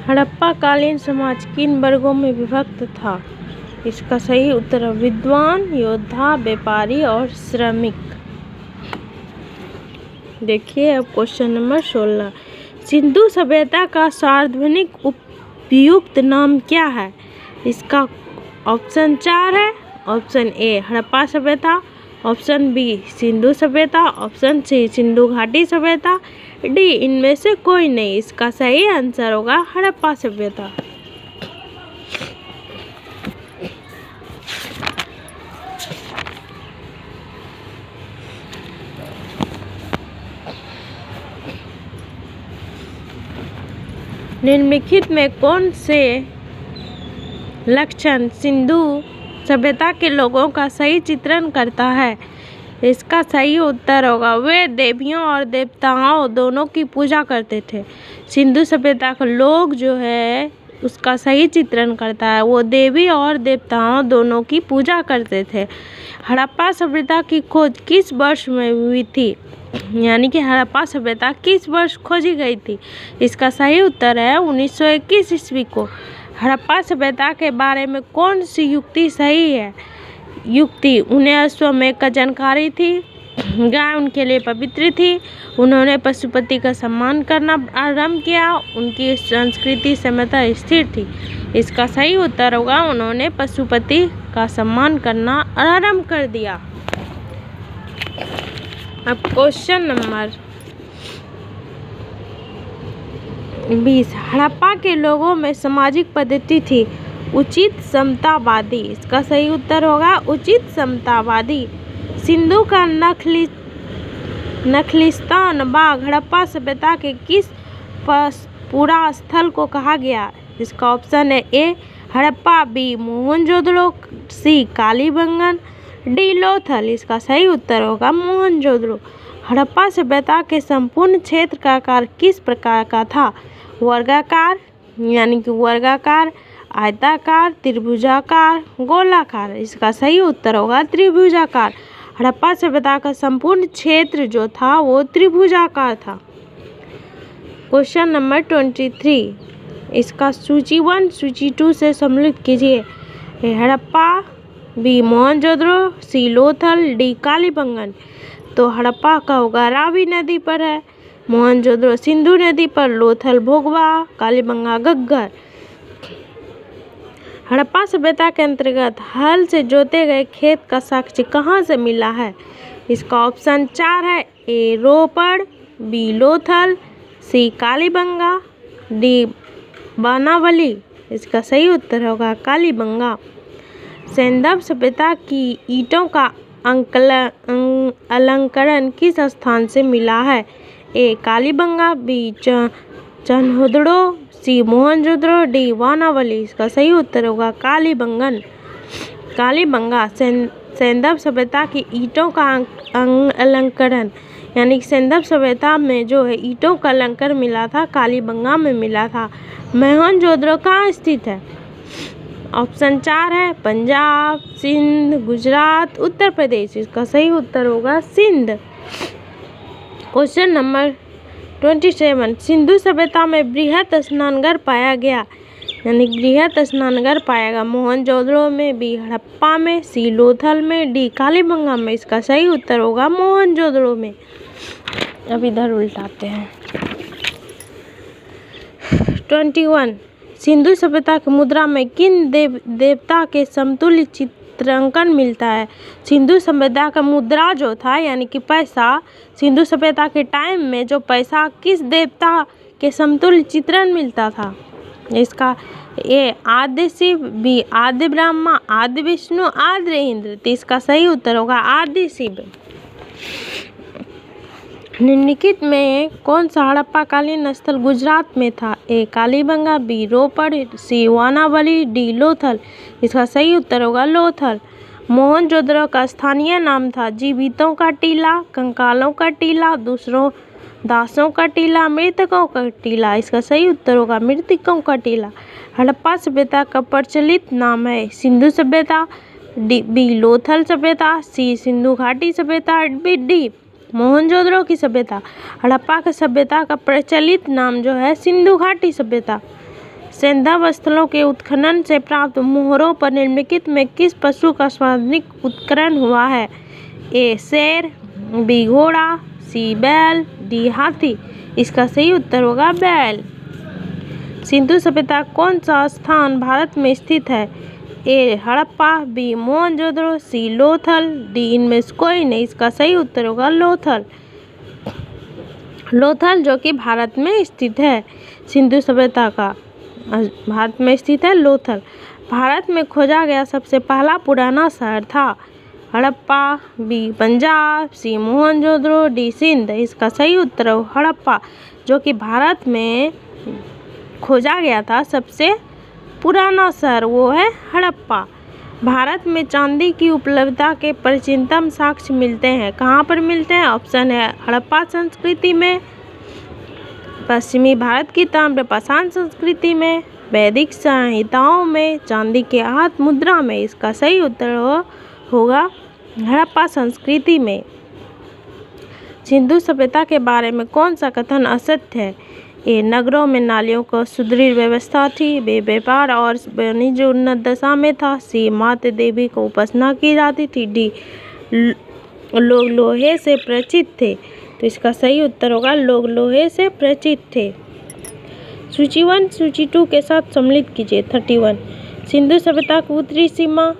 हड़प्पा कालीन समाज किन वर्गों में विभक्त था? इसका सही उत्तर है विद्वान, योद्धा, व्यापारी और श्रमिक। देखिए अब क्वेश्चन नंबर 16, सिंधु सभ्यता का सार्वजनिक उपयुक्त नाम क्या है? इसका ऑप्शन 4 है। ऑप्शन ए हड़प्पा सभ्यता, ऑप्शन बी सिंधु सभ्यता, ऑप्शन सी सिंधु घाटी सभ्यता, डी इनमें से कोई नहीं। इसका सही आंसर होगा हड़प्पा सभ्यता। निम्नलिखित में कौन से लक्षण सिंधु सभ्यता के लोगों का सही चित्रण करता है? इसका सही उत्तर होगा वे देवियों और देवताओं दोनों की पूजा करते थे। सिंधु सभ्यता के लोग जो है उसका सही चित्रण करता है, वो देवी और देवताओं दोनों की पूजा करते थे। हड़प्पा सभ्यता की खोज किस वर्ष में हुई थी? यानी कि हड़प्पा सभ्यता किस वर्ष खोजी गई थी? इसका सही उत्तर है 1921 ईस्वी को। हड़प्पा सभ्यता के बारे में कौन सी युक्ति सही है? युक्ति, उन्हें अश्वमेध का जानकारी थी, गाय उनके लिए पवित्र थी, उन्होंने पशुपति का सम्मान करना आरंभ किया, उनकी संस्कृति सभ्यता स्थिर थी। इसका सही उत्तर होगा उन्होंने पशुपति का सम्मान करना आरंभ कर दिया। अब क्वेश्चन नंबर 20, हड़प्पा के लोगों में सामाजिक पद्धति थी उचित समतावादी। इसका सही उत्तर होगा उचित समतावादी। सिंधु का नखलिस्तान बाग हड़प्पा सभ्यता के किस पूरा स्थल को कहा गया? इसका ऑप्शन है ए हड़प्पा, बी मोहनजोदड़ो, सी कालीबंगन, डी लोथल। इसका सही उत्तर होगा मोहनजोदड़ो। हड़प्पा सभ्यता के संपूर्ण क्षेत्र का आकार किस प्रकार का था? वर्गाकार, यानी कि वर्गाकार, आयताकार, त्रिभुजाकार, गोलाकार। इसका सही उत्तर होगा त्रिभुजाकार। हड़प्पा सभ्यता का संपूर्ण क्षेत्र जो था वो त्रिभुजाकार था। क्वेश्चन नंबर 23, इसका सूची 1 सूची 2 से सम्मिलित कीजिए। ए हड़प्पा, बी मोहनजोदड़ो, सी लोथल, डी कालीबंगन। तो हड़प्पा का होगा रावी नदी पर है, मोहनजोदड़ो सिंधु नदी पर, लोथल भोगवा, कालीबंगा घग्गर। हड़प्पा सभ्यता के अंतर्गत हल से जोते गए खेत का साक्ष्य कहाँ से मिला है? इसका ऑप्शन 4 है। ए रोपड़, बी लोथल, सी कालीबंगा, डी बानावली। इसका सही उत्तर होगा कालीबंगा। सेंधव सभ्यता की ईंटों का अलंकरण किस स्थान से मिला है? ए कालीबंगा, बी चन्होदड़ो, सी मोहनजोदड़ो, डी बानावली। इसका सही उत्तर होगा कालीबंगन। कालीबंगा सेंधव सभ्यता की ईंटों का अलंकरण, यानी सेंधव सभ्यता में जो है ईंटों का अलंकरण मिला था कालीबंगा में मिला था। मोहनजोदड़ो कहाँ स्थित है? ऑप्शन 4 है पंजाब, सिंध, गुजरात, उत्तर प्रदेश। इसका सही उत्तर होगा सिंध। क्वेश्चन नंबर 27, सिंधु सभ्यता में बृहत स्नानघर पाया गया, यानी बृहत स्नानघर पाया गया मोहनजोदड़ो में, बी हड़प्पा में, सी लोथल में, डी कालीबंगा में। इसका सही उत्तर होगा मोहनजोदड़ो में। अब इधर उल्टाते हैं। 21, सिंधु सभ्यता की मुद्रा में किन देवता के समतुल्य चित्रांकन मिलता है? सिंधु सभ्यता का मुद्रा जो था यानी कि पैसा, सिंधु सभ्यता के टाइम में जो पैसा किस देवता के समतुल्य चित्रण मिलता था? इसका ए आदि शिव, बी आदि ब्रह्मा, आदि विष्णु, आदि इंद्र। तो इसका सही उत्तर होगा आदि शिव। निम्नलिखित में कौन सा हड़प्पा कालीन स्थल गुजरात में था? ए कालीबंगा, बी रोपड़, सी बानावली, डी लोथल। इसका सही उत्तर होगा लोथल। मोहनजोदड़ो का स्थानीय नाम था जीवितों का टीला, कंकालों का टीला, दूसरों दासों का टीला, मृतकों का टीला। इसका सही उत्तर होगा मृतकों का टीला। हड़प्पा सभ्यता का प्रचलित नाम है सिंधु सभ्यता, बी लोथल सभ्यता, सी सिंधु घाटी सभ्यता, डी मोहनजोदड़ो की सभ्यता। हड़प्पा की सभ्यता का प्रचलित नाम जो है सिंधु घाटी सभ्यता। सैंधव स्थलों के उत्खनन से प्राप्त मोहरों पर निम्नलिखित में किस पशु का स्वादिष्ट उत्खनन हुआ है? ए शेर, बी घोड़ा, सी बैल, डी हाथी। इसका सही उत्तर होगा बैल। सिंधु सभ्यता कौन सा स्थान भारत में स्थित है? ए हड़प्पा, बी मोहनजोदड़ो, सी लोथल, डी इनमें से कोई नहीं। इसका सही उत्तर होगा लोथल। लोथल जो कि भारत में स्थित है, सिंधु सभ्यता का भारत में स्थित है लोथल। भारत में खोजा गया सबसे पहला पुराना शहर था? हड़प्पा, बी पंजाब, सी मोहनजोदड़ो, डी सिंध। इसका सही उत्तर है हड़प्पा, जो कि भारत में खोजा गया था सबसे पुराना शहर, वो है हड़प्पा। भारत में चांदी की उपलब्धता के प्राचीनतम साक्ष्य मिलते हैं, कहाँ पर मिलते हैं? ऑप्शन है हड़प्पा संस्कृति में, पश्चिमी भारत की ताम्रपाषाण संस्कृति में, वैदिक संहिताओं में, चांदी के हाथ मुद्रा में। इसका सही उत्तर होगा हड़प्पा संस्कृति में। सिंधु सभ्यता के बारे में कौन सा कथन असत्य है? ए नगरों में नालियों को सुदृढ़ व्यवस्था थी, बी व्यापार और वाणिज्य उन्नत दशा में था, सी माता देवी को उपासना की जाती थी, डी लोग लोहे से परिचित थे। तो इसका सही उत्तर होगा लोग लोहे से परिचित थे। सूची 1 सूची 2 के साथ सम्मिलित कीजिए। 31 सिंधु सभ्यता की उत्तरी सीमा,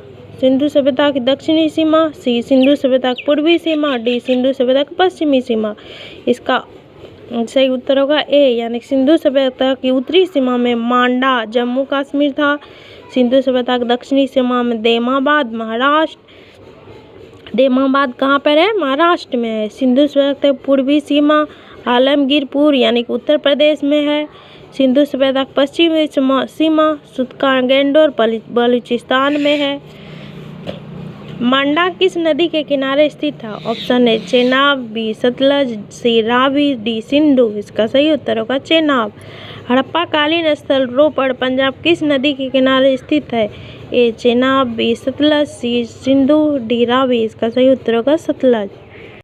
सिंधु सभ्यता की दक्षिणी सीमा, सी सिंधु सभ्यता की पूर्वी सीमा, डी सिंधु सभ्यता की पश्चिमी सीमा। इसका सही उत्तर होगा ए, यानी सिंधु सभ्यता की उत्तरी सीमा में मांडा जम्मू कश्मीर था, सिंधु सभ्यता की दक्षिणी सीमा में देमाबाद महाराष्ट्र। देमाबाद कहाँ पर है? महाराष्ट्र में है। सिंधु सभ्यता की पूर्वी सीमा आलमगीरपुर यानी कि उत्तर प्रदेश में है। सिंधु सभ्यता की पश्चिमी सीमा सुत्कागेंडोर बलूचिस्तान में है। मांडा किस नदी के किनारे स्थित था? ऑप्शन है चेनाब, बी सतलज, सी रावी, डी सिंधु। इसका सही उत्तर होगा चेनाब। हड़प्पा कालीन स्थल रोपड़ पंजाब किस नदी के किनारे स्थित है? ए चेनाब, बी सतलज, सी सिंधु, डी रावी। इसका सही उत्तर होगा सतलज।